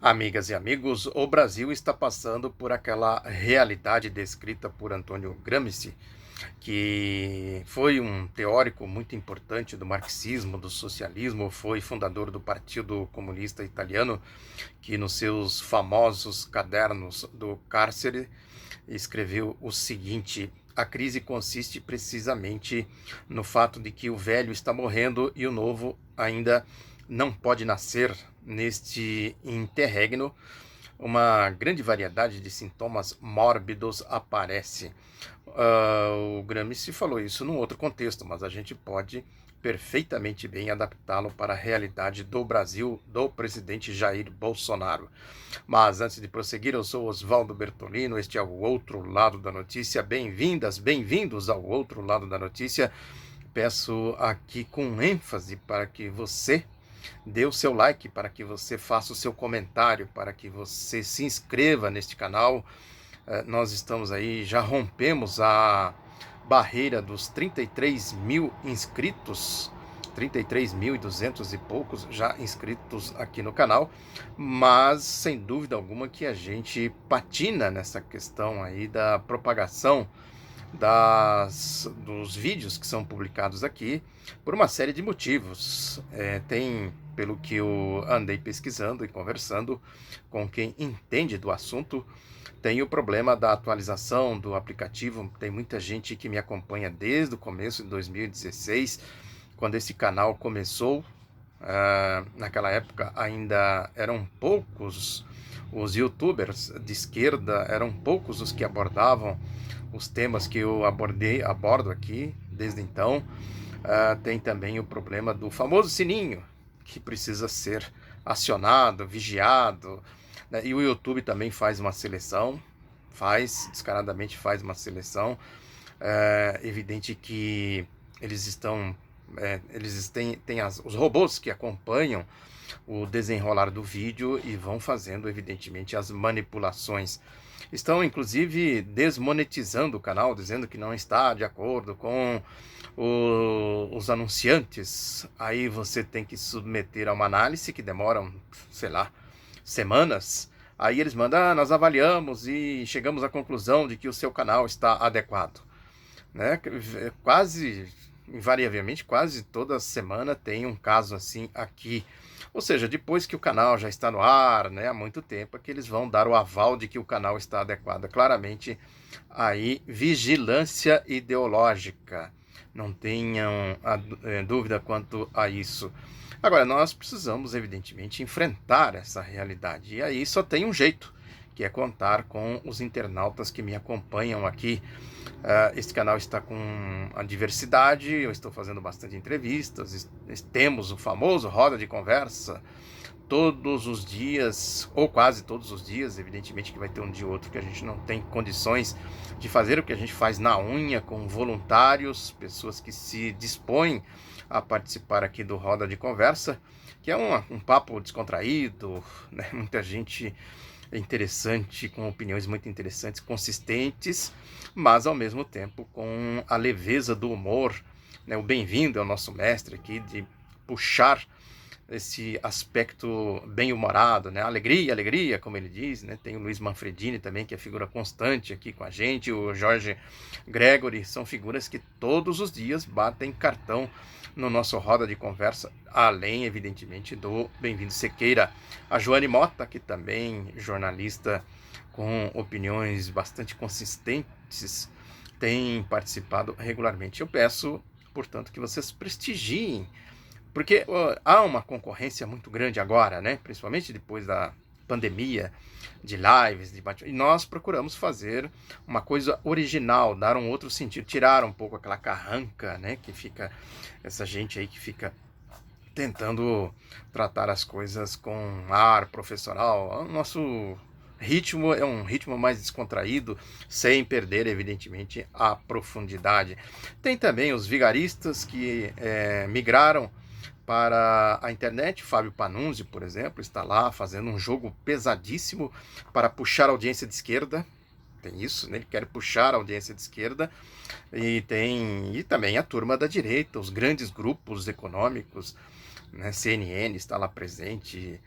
Amigas e amigos, o Brasil está passando por aquela realidade descrita por Antônio Gramsci, que foi um teórico muito importante do marxismo, do socialismo, foi fundador do Partido Comunista Italiano, que nos seus famosos cadernos do cárcere escreveu o seguinte: a crise consiste precisamente no fato de que o velho está morrendo e o novo ainda não pode nascer. Neste interregno, uma grande variedade de sintomas mórbidos aparece. O Gramsci falou isso num outro contexto, mas a gente pode perfeitamente bem adaptá-lo para a realidade do Brasil, do presidente Jair Bolsonaro. Mas antes de prosseguir, eu sou Oswaldo Bertolino, este é o Outro Lado da Notícia. Bem-vindas, bem-vindos ao Outro Lado da Notícia. Peço aqui com ênfase para que você dê o seu like, para que você faça o seu comentário, para que você se inscreva neste canal. Nós estamos aí, já rompemos a barreira dos 33 mil inscritos, 33.200 e poucos já inscritos aqui no canal, mas sem dúvida alguma que a gente patina nessa questão aí da propagação dos vídeos que são publicados aqui por uma série de motivos. Tem, pelo que eu andei pesquisando e conversando com quem entende do assunto, tem o problema da atualização do aplicativo. Tem muita gente que me acompanha desde o começo de 2016, quando esse canal começou. Naquela época ainda eram poucos os youtubers de esquerda, eram poucos os que abordavam os temas que eu abordo aqui desde então. Tem também o problema do famoso sininho, que precisa ser acionado, vigiado, né? E o YouTube também faz uma seleção, descaradamente faz uma seleção. É evidente que eles têm os robôs que acompanham o desenrolar do vídeo e vão fazendo, evidentemente, as manipulações. Estão, inclusive, desmonetizando o canal, dizendo que não está de acordo com os anunciantes. Aí você tem que submeter a uma análise que demora, sei lá, semanas. Aí eles mandam, nós avaliamos e chegamos à conclusão de que o seu canal está adequado, né? Quase invariavelmente, quase toda semana tem um caso assim aqui. Ou seja, depois que o canal já está no ar, né, há muito tempo, é que eles vão dar o aval de que o canal está adequado. Claramente, aí, vigilância ideológica. Não tenham dúvida quanto a isso. Agora, nós precisamos, evidentemente, enfrentar essa realidade. E aí só tem um jeito, que é contar com os internautas que me acompanham aqui. Este canal está com a diversidade, eu estou fazendo bastante entrevistas, temos o famoso Roda de Conversa, todos os dias, ou quase todos os dias. Evidentemente que vai ter um dia ou outro que a gente não tem condições de fazer o que a gente faz na unha, com voluntários, pessoas que se dispõem a participar aqui do Roda de Conversa, que é um papo descontraído, né? Muita gente interessante, com opiniões muito interessantes, consistentes, mas ao mesmo tempo com a leveza do humor, né? O bem-vindo é o nosso mestre aqui, de puxar esse aspecto bem-humorado, né? Alegria, alegria, como ele diz, né? Tem o Luiz Manfredini também, que é figura constante aqui com a gente, o Jorge Gregory, são figuras que todos os dias batem cartão no nosso Roda de Conversa, além, evidentemente, do Bem-vindo Sequeira. A Joane Mota, que também jornalista com opiniões bastante consistentes, tem participado regularmente. Eu peço, portanto, que vocês prestigiem, porque há uma concorrência muito grande agora, né? Principalmente depois da pandemia, de lives, e nós procuramos fazer uma coisa original, dar um outro sentido, tirar um pouco aquela carranca, né? Que fica, essa gente aí que fica tentando tratar as coisas com ar profissional. O nosso ritmo é um ritmo mais descontraído, sem perder, evidentemente, a profundidade. Tem também os vigaristas que migraram para a internet. Fábio Panunzio, por exemplo, está lá fazendo um jogo pesadíssimo para puxar a audiência de esquerda. Tem isso, né? Ele quer puxar a audiência de esquerda. E também a turma da direita, os grandes grupos econômicos, né? CNN está lá presente,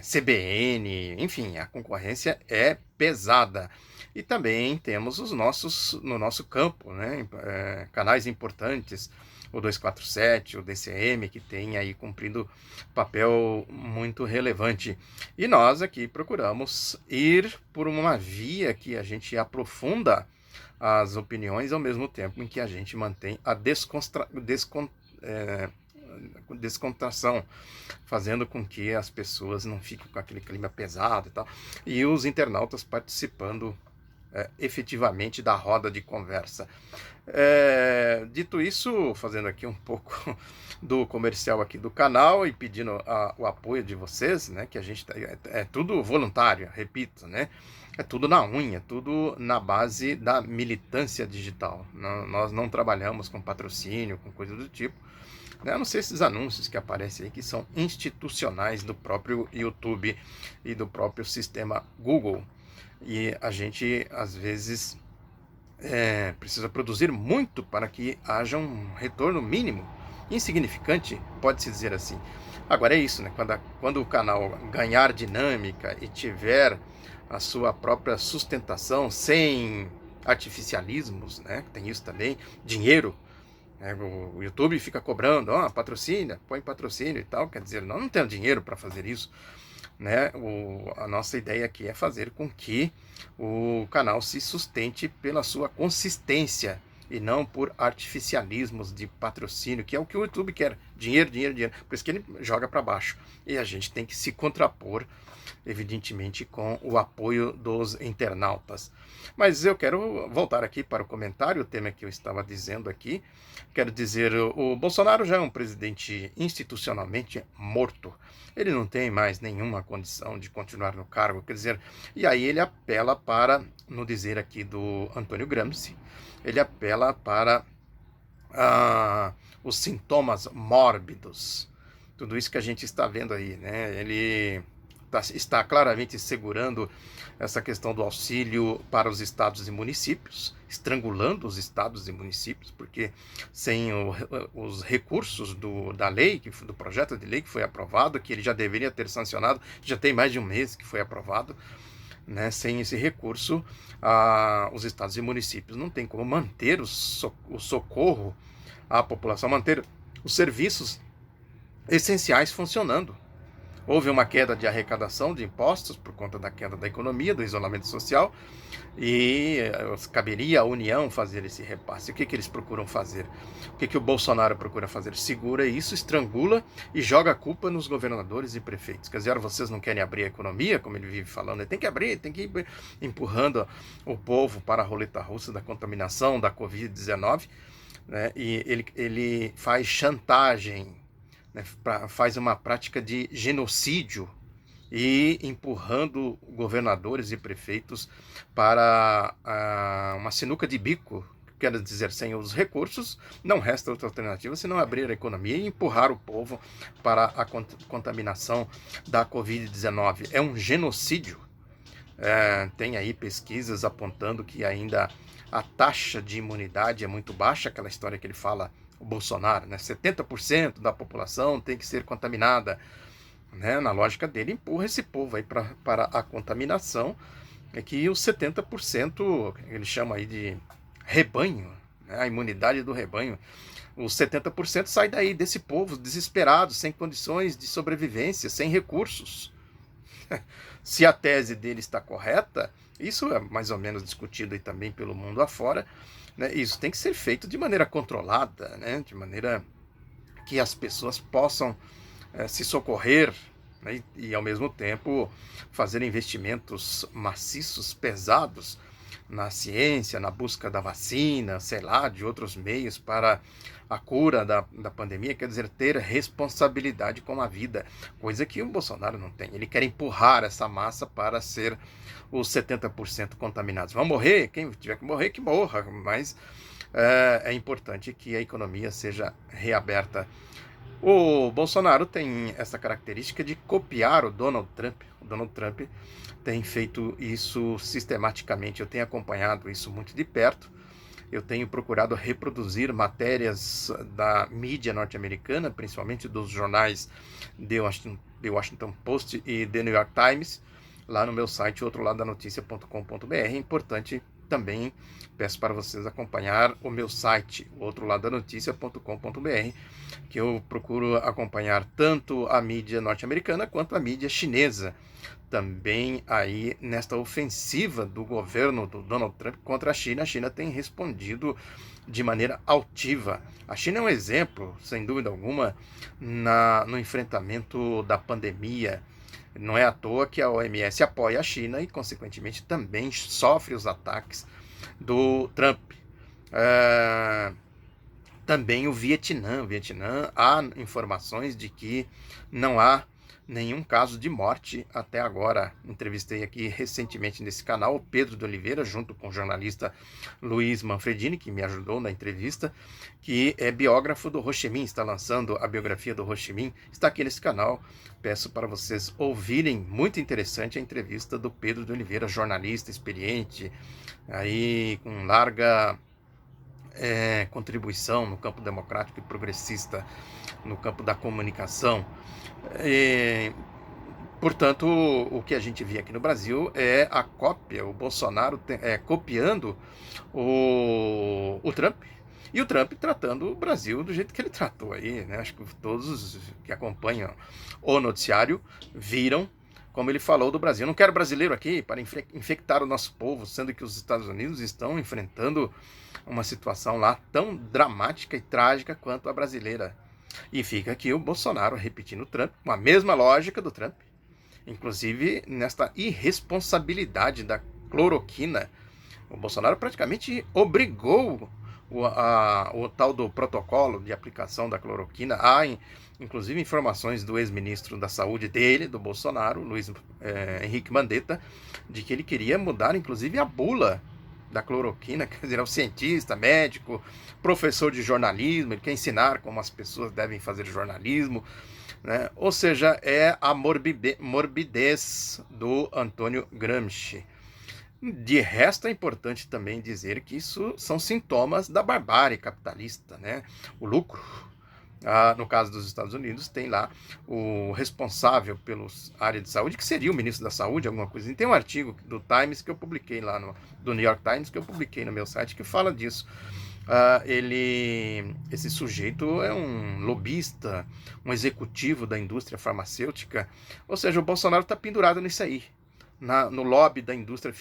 CBN, enfim, a concorrência é pesada. E também temos os nossos, no nosso campo, né, canais importantes, o 247, o DCM, que tem aí cumprido papel muito relevante. E nós aqui procuramos ir por uma via que a gente aprofunda as opiniões ao mesmo tempo em que a gente mantém a descontração, fazendo com que as pessoas não fiquem com aquele clima pesado e tal, e os internautas participando efetivamente da roda de conversa. Dito isso, fazendo aqui um pouco do comercial aqui do canal e pedindo o apoio de vocês, né, que a gente é tudo voluntário, repito, né, é tudo na unha, tudo na base da militância digital. Nós não trabalhamos com patrocínio, com coisa do tipo, né? A não ser esses anúncios que aparecem aí, que são institucionais do próprio YouTube e do próprio sistema Google. E a gente, às vezes, precisa produzir muito para que haja um retorno mínimo, insignificante, pode-se dizer assim. Agora é isso, né? Quando o canal ganhar dinâmica e tiver a sua própria sustentação, sem artificialismos, né? Tem isso também, dinheiro. O YouTube fica cobrando, patrocínio, põe patrocínio e tal, quer dizer, nós não temos dinheiro para fazer isso, né? A nossa ideia aqui é fazer com que o canal se sustente pela sua consistência e não por artificialismos de patrocínio, que é o que o YouTube quer, dinheiro, dinheiro, dinheiro, por isso que ele joga para baixo, e a gente tem que se contrapor, evidentemente, com o apoio dos internautas. Mas eu quero voltar aqui para o comentário, o tema que eu estava dizendo aqui. Quero dizer, o Bolsonaro já é um presidente institucionalmente morto. Ele não tem mais nenhuma condição de continuar no cargo, quer dizer, e aí ele apela para, no dizer aqui do Antônio Gramsci, ele apela para os sintomas mórbidos. Tudo isso que a gente está vendo aí, né? Ele está claramente segurando essa questão do auxílio para os estados e municípios, estrangulando os estados e municípios, porque sem os recursos da lei, do projeto de lei que foi aprovado, que ele já deveria ter sancionado, já tem mais de um mês que foi aprovado, né? Sem esse recurso, os estados e municípios não têm como manter o socorro à população, manter os serviços essenciais funcionando. Houve uma queda de arrecadação de impostos por conta da queda da economia, do isolamento social, e caberia à União fazer esse repasse. O que eles procuram fazer? O que o Bolsonaro procura fazer? Segura isso, estrangula e joga a culpa nos governadores e prefeitos. Quer dizer, vocês não querem abrir a economia, como ele vive falando, tem que abrir, tem que ir empurrando o povo para a roleta russa da contaminação, da Covid-19, né? E ele faz chantagem, né, faz uma prática de genocídio e empurrando governadores e prefeitos para uma sinuca de bico, quer dizer, sem os recursos, não resta outra alternativa senão abrir a economia e empurrar o povo para a contaminação da Covid-19. É um genocídio. Tem aí pesquisas apontando que ainda a taxa de imunidade é muito baixa, aquela história que ele fala, o Bolsonaro, né? 70% da população tem que ser contaminada, né? Na lógica dele, empurra esse povo aí para a contaminação, que os 70%, ele chama aí de rebanho, né? A imunidade do rebanho, os 70% sai daí desse povo desesperado, sem condições de sobrevivência, sem recursos. Se a tese dele está correta, isso é mais ou menos discutido aí também pelo mundo afora, né? Isso tem que ser feito de maneira controlada, né? De maneira que as pessoas possam se socorrer, né? E ao mesmo tempo fazer investimentos maciços, pesados na ciência, na busca da vacina, sei lá, de outros meios para a cura da pandemia, quer dizer, ter responsabilidade com a vida, coisa que o Bolsonaro não tem. Ele quer empurrar essa massa para ser os 70% contaminados. Vão morrer? Quem tiver que morrer, que morra, mas é importante que a economia seja reaberta. O Bolsonaro tem essa característica de copiar o Donald Trump. O Donald Trump tem feito isso sistematicamente, eu tenho acompanhado isso muito de perto. Eu tenho procurado reproduzir matérias da mídia norte-americana, principalmente dos jornais de The Washington Post e The New York Times, lá no meu site outroladanoticia.com.br. É importante também, peço para vocês acompanhar o meu site, outroladanoticia.com.br, que eu procuro acompanhar tanto a mídia norte-americana quanto a mídia chinesa, também aí nesta ofensiva do governo do Donald Trump contra a China. A China tem respondido de maneira altiva. A China é um exemplo, sem dúvida alguma, no enfrentamento da pandemia. Não é à toa que a OMS apoia a China e, consequentemente, também sofre os ataques do Trump. Também o Vietnã. Há informações de que não há nenhum caso de morte até agora. Entrevistei aqui recentemente nesse canal o Pedro de Oliveira, junto com o jornalista Luiz Manfredini, que me ajudou na entrevista, que é biógrafo do Ho Chi Minh, está lançando a biografia do Ho Chi Minh, está aqui nesse canal. Peço para vocês ouvirem, muito interessante a entrevista do Pedro de Oliveira, jornalista experiente, aí com larga contribuição no campo democrático e progressista, no campo da comunicação. Portanto, o que a gente vê aqui no Brasil é a cópia, o Bolsonaro copiando o Trump, e o Trump tratando o Brasil do jeito que ele tratou aí, né? Acho que todos que acompanham o noticiário viram como ele falou do Brasil. Não quero brasileiro aqui para infectar o nosso povo, sendo que os Estados Unidos estão enfrentando uma situação lá tão dramática e trágica quanto a brasileira. E fica aqui o Bolsonaro repetindo o Trump, com a mesma lógica do Trump, inclusive nesta irresponsabilidade da cloroquina. O Bolsonaro praticamente obrigou o tal do protocolo de aplicação da cloroquina. Há, inclusive, informações do ex-ministro da Saúde dele, do Bolsonaro, Luiz Henrique Mandetta, de que ele queria mudar, inclusive, a bula da cloroquina. Quer dizer, é um cientista, médico, professor de jornalismo, ele quer ensinar como as pessoas devem fazer jornalismo, né? Ou seja, é a morbidez do Antônio Gramsci. De resto, é importante também dizer que isso são sintomas da barbárie capitalista, né? O lucro. No caso dos Estados Unidos, tem lá o responsável pela área de saúde, que seria o ministro da Saúde, alguma coisa. E tem um artigo do Times que eu publiquei lá, do New York Times, que eu publiquei no meu site, que fala disso. Esse sujeito é um lobista, um executivo da indústria farmacêutica. Ou seja, o Bolsonaro está pendurado nisso aí. No lobby da indústria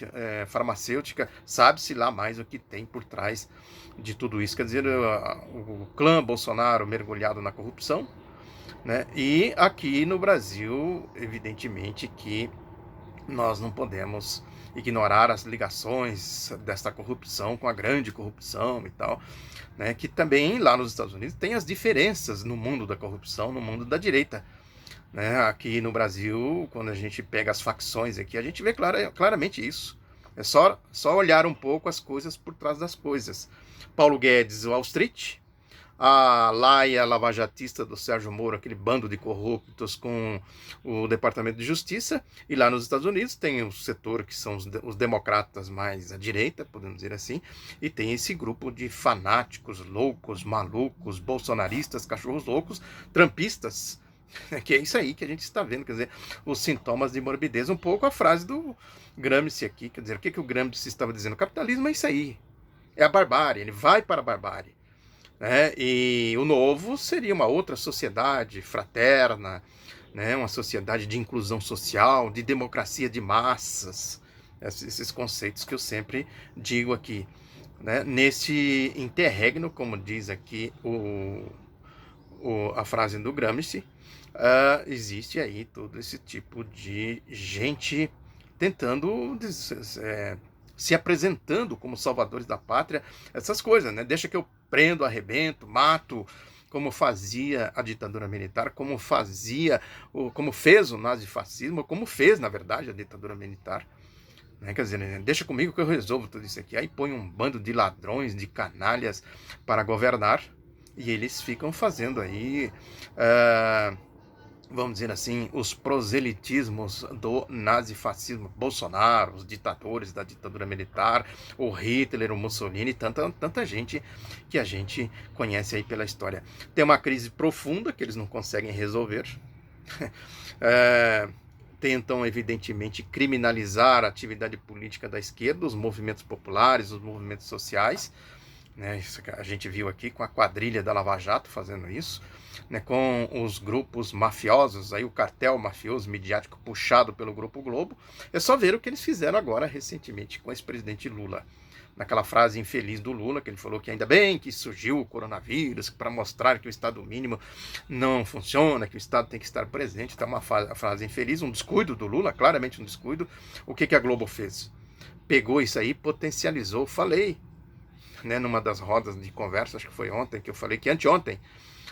farmacêutica, sabe-se lá mais o que tem por trás de tudo isso. Quer dizer, o clã Bolsonaro mergulhado na corrupção, né? E aqui no Brasil, evidentemente que nós não podemos ignorar as ligações desta corrupção com a grande corrupção e tal, né? Que também lá nos Estados Unidos tem as diferenças no mundo da corrupção, no mundo da direita. Aqui no Brasil, quando a gente pega as facções aqui, a gente vê claramente isso. É só olhar um pouco as coisas por trás das coisas. Paulo Guedes, o Wall Street, a laia lavajatista do Sérgio Moro, aquele bando de corruptos com o Departamento de Justiça, e lá nos Estados Unidos tem o setor que são os democratas mais à direita, podemos dizer assim, e tem esse grupo de fanáticos, loucos, malucos, bolsonaristas, cachorros loucos, trumpistas, que é isso aí que a gente está vendo, quer dizer, os sintomas de morbidez. Um pouco a frase do Gramsci aqui, quer dizer, o que o Gramsci estava dizendo? O capitalismo é isso aí, é a barbárie, ele vai para a barbárie, né? E o novo seria uma outra sociedade fraterna, né? Uma sociedade de inclusão social, de democracia de massas, esses conceitos que eu sempre digo aqui, né? Nesse interregno, como diz aqui a frase do Gramsci, existe aí todo esse tipo de gente tentando se apresentando como salvadores da pátria, essas coisas, né? Deixa que eu prendo, arrebento, mato, como fazia a ditadura militar, como fez o nazifascismo, como fez, na verdade, a ditadura militar. Quer dizer, né? Deixa comigo que eu resolvo tudo isso aqui. Aí põe um bando de ladrões, de canalhas para governar, e eles ficam fazendo aí, vamos dizer assim, os proselitismos do nazifascismo. Bolsonaro, os ditadores da ditadura militar, o Hitler, o Mussolini, tanta gente que a gente conhece aí pela história. Tem uma crise profunda que eles não conseguem resolver. Tentam, evidentemente, criminalizar a atividade política da esquerda, os movimentos populares, os movimentos sociais, né? Isso a gente viu aqui com a quadrilha da Lava Jato fazendo isso, né? Com os grupos mafiosos, aí o cartel mafioso midiático puxado pelo Grupo Globo. É só ver o que eles fizeram agora recentemente com esse presidente Lula. Naquela frase infeliz do Lula, que ele falou que ainda bem que surgiu o coronavírus para mostrar que o Estado mínimo não funciona, que o Estado tem que estar presente. Então, uma frase infeliz, um descuido do Lula, claramente um descuido. O que a Globo fez? Pegou isso aí, potencializou. Falei, né, numa das rodas de conversa, acho que foi ontem, que eu falei que anteontem,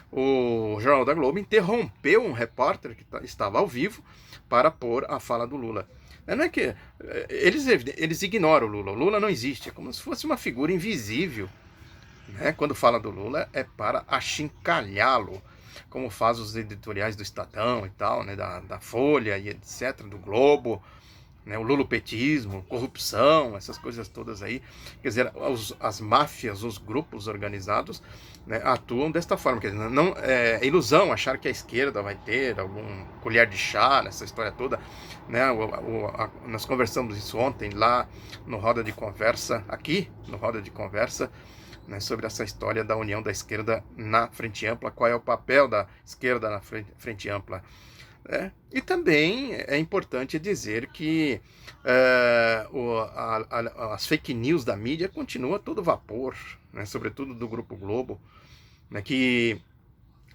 o Jornal da Globo interrompeu um repórter que estava ao vivo para pôr a fala do Lula. Não é que eles ignoram o Lula. O Lula não existe. É como se fosse uma figura invisível. Né? Quando fala do Lula é para achincalhá-lo, como faz os editoriais do Estadão e tal, né? da Folha e etc., do Globo, né? O lulopetismo, corrupção, essas coisas todas aí. Quer dizer, as máfias, os grupos organizados, né, atuam desta forma. Quer dizer, não, é ilusão achar que a esquerda vai ter algum colher de chá nessa história toda. Né? Nós conversamos isso ontem lá no Roda de Conversa, aqui no Roda de Conversa, né, sobre essa história da união da esquerda na Frente Ampla, qual é o papel da esquerda na Frente Ampla. E também é importante dizer que as fake news da mídia continuam a todo vapor, né, sobretudo do Grupo Globo, né, que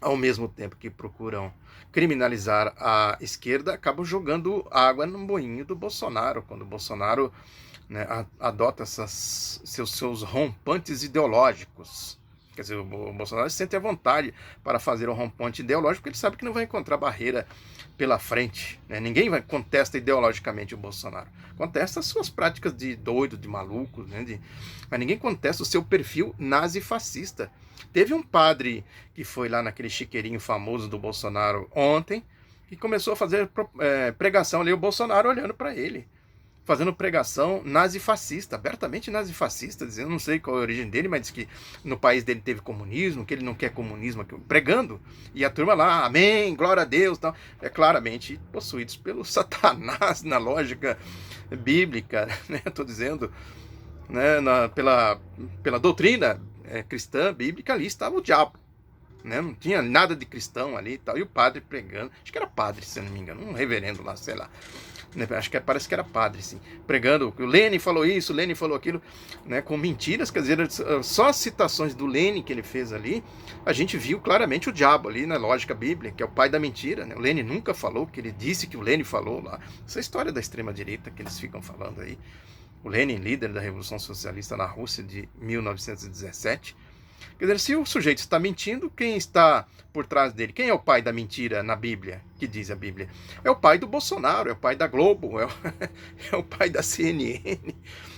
ao mesmo tempo que procuram criminalizar a esquerda, acabam jogando água no moinho do Bolsonaro, quando o Bolsonaro, né, adota seus rompantes ideológicos. Quer dizer, o Bolsonaro se sente à vontade para fazer um rompante ideológico, porque ele sabe que não vai encontrar barreira pela frente. Né? Ninguém contesta ideologicamente o Bolsonaro. Contesta as suas práticas de doido, de maluco, né? Mas ninguém contesta o seu perfil nazi-fascista. Teve um padre que foi lá naquele chiqueirinho famoso do Bolsonaro ontem, que começou a fazer pregação ali, o Bolsonaro olhando para ele, fazendo pregação nazi-fascista, abertamente nazi-fascista, dizendo, não sei qual é a origem dele, mas diz que no país dele teve comunismo, que ele não quer comunismo, pregando, e a turma lá, amém, glória a Deus, tal, claramente possuídos pelo Satanás, na lógica bíblica, né, estou dizendo, né, pela doutrina cristã, bíblica, ali estava o diabo. Né? Não tinha nada de cristão ali e tal, e o padre pregando, acho que era padre, se eu não me engano, um reverendo lá, sei lá, acho que parece que era padre, sim, pregando que o Lênin falou isso, o Lênin falou aquilo, né, com mentiras. Quer dizer, só as citações do Lênin que ele fez ali, a gente viu claramente o diabo ali na lógica bíblica, que é o pai da mentira, né? O Lênin nunca falou, que ele disse que o Lênin falou lá, essa história da extrema-direita que eles ficam falando aí, o Lênin, líder da Revolução Socialista na Rússia de 1917, quer dizer, se o sujeito está mentindo, quem está por trás dele? Quem é o pai da mentira na Bíblia, que diz a Bíblia? É o pai do Bolsonaro, é o pai da Globo, é o pai da CNN.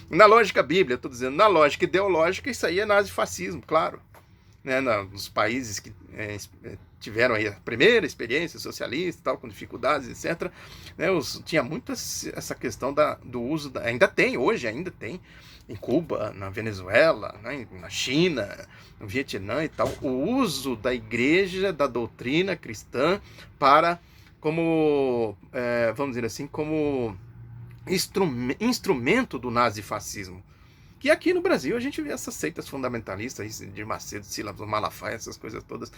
Na lógica bíblica, estou dizendo, na lógica ideológica, isso aí é nazifascismo, claro. Né, nos países que tiveram aí a primeira experiência socialista, tal, com dificuldades, etc., né, tinha muito essa questão do uso, ainda tem, hoje ainda tem, em Cuba, na Venezuela, né, na China, no Vietnã e tal, o uso da igreja, da doutrina cristã para, como, vamos dizer assim, como instrumento do nazifascismo. Que aqui no Brasil a gente vê essas seitas fundamentalistas, de Macedo, Silas Malafaia, essas coisas todas,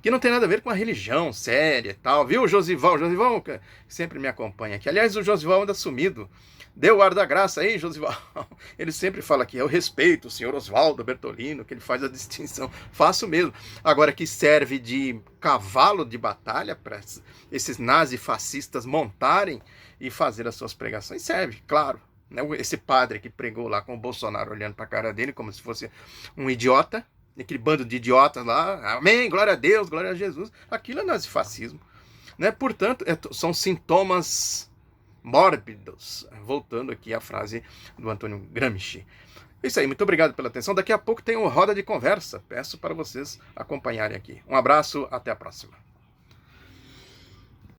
que não tem nada a ver com a religião séria e tal, viu, Josival? Josival que sempre me acompanha aqui. Aliás, o Josival anda sumido. Deu o ar da graça aí, Josival. Ele sempre fala que eu respeito o senhor Oswaldo Bertolino, que ele faz a distinção. Faço mesmo. Agora, que serve de cavalo de batalha para esses nazifascistas montarem e fazer as suas pregações, serve, claro. Esse padre que pregou lá com o Bolsonaro olhando para a cara dele como se fosse um idiota, aquele bando de idiotas lá, amém, glória a Deus, glória a Jesus, aquilo é nazifascismo. Né? Portanto, são sintomas mórbidos. Voltando aqui à frase do Antônio Gramsci. É isso aí, muito obrigado pela atenção. Daqui a pouco tem um Roda de Conversa. Peço para vocês acompanharem aqui. Um abraço, até a próxima.